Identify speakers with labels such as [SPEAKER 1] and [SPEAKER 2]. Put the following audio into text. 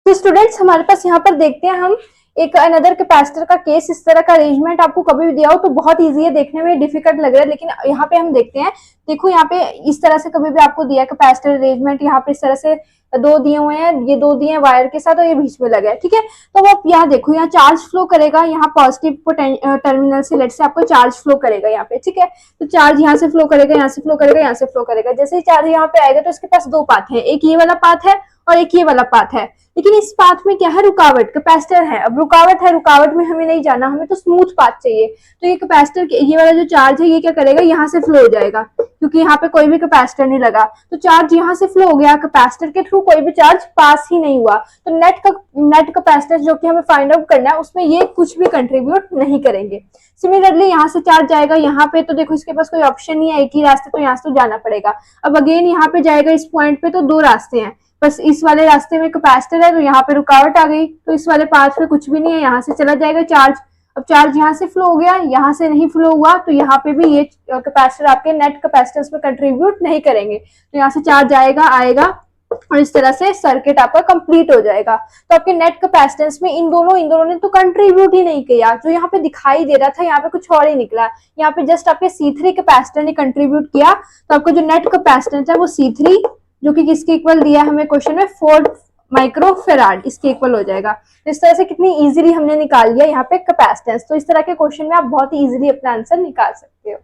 [SPEAKER 1] तो स्टूडेंट्स हमारे पास यहाँ पर देखते हैं हम एक अनदर कैपेसिटर का केस। इस तरह का अरेंजमेंट आपको कभी भी दिया हो तो बहुत इजी है, देखने में डिफिकल्ट लग रहा है, लेकिन यहाँ पे हम देखते हैं। देखो यहाँ पे इस तरह से कभी भी आपको दिया कैपेसिटर अरेंजमेंट, यहाँ पे इस तरह से दो दिए हुए हैं, ये दो दिए हैं वायर के साथ और ये बीच में लगा है, ठीक है। तो अब आप यहाँ देखो, यहाँ चार्ज फ्लो करेगा, यहाँ पॉजिटिव टर्मिनल से लेट से आपको चार्ज फ्लो करेगा यहाँ पे, ठीक है। तो चार्ज यहाँ से फ्लो करेगा, यहाँ से फ्लो करेगा, यहाँ से फ्लो करेगा। जैसे ही चार्ज यहाँ पे आएगा तो इसके पास दो पाथ है, एक ये वाला पाथ है और एक ये वाला पाथ है। लेकिन इस पाथ में क्या है, रुकावट, कैपेसिटर है। अब रुकावट है, रुकावट में हमें नहीं जाना, हमें तो स्मूथ पाथ चाहिए। तो ये कैपेसिटर, ये वाला जो चार्ज है ये क्या करेगा, यहाँ से फ्लो हो जाएगा, क्योंकि यहाँ पे कोई भी कैपेसिटर नहीं लगा। तो चार्ज यहाँ से फ्लो हो गया, कैपेसिटर के थ्रू कोई भी चार्ज पास ही नहीं हुआ। तो नेट कैपेसिटर जो कि हमें फाइंड आउट करना है, उसमें ये कुछ भी कंट्रीब्यूट नहीं करेंगे। सिमिलरली यहाँ से चार्ज जाएगा यहाँ पे, तो देखो इसके पास कोई ऑप्शन नहीं है, एक ही रास्ते, तो यहाँ से तो जाना पड़ेगा। अब अगेन यहाँ पे जाएगा इस पॉइंट पे, तो दो रास्ते हैं, बस इस वाले रास्ते में कैपेसिटर है तो यहाँ पे रुकावट आ गई, तो इस वाले पाथ पे कुछ भी नहीं है, यहाँ से चला जाएगा चार्ज। अब चार्ज यहाँ से फ्लो हो गया, यहाँ से नहीं फ्लो हुआ, तो यहाँ पे भी ये कैपेसिटर आपके नेट कैपेसिटेंस में कंट्रीब्यूट नहीं करेंगे। तो यहाँ से चार्ज आएगा और इस तरह से सर्किट आपका कंप्लीट हो जाएगा। तो आपके नेट कैपेसिटेंस में इन दोनों ने तो कंट्रीब्यूट ही नहीं किया। जो यहाँ पे दिखाई दे रहा था यहाँ पे कुछ और ही निकला, यहाँ पे जस्ट आपके C3 कैपेसिटर ने कंट्रीब्यूट किया। तो आपको जो नेट कैपेसिटेंस है वो C3, जो कि किसके इक्वल दिया है हमें क्वेश्चन में, 4 माइक्रोफेराड, इसके इक्वल हो जाएगा। तो इस तरह से कितनी इजीली हमने निकाल लिया यहाँ पे कैपेसिटेंस। तो इस तरह के क्वेश्चन में आप बहुत ही इजीली अपना आंसर निकाल सकते हो।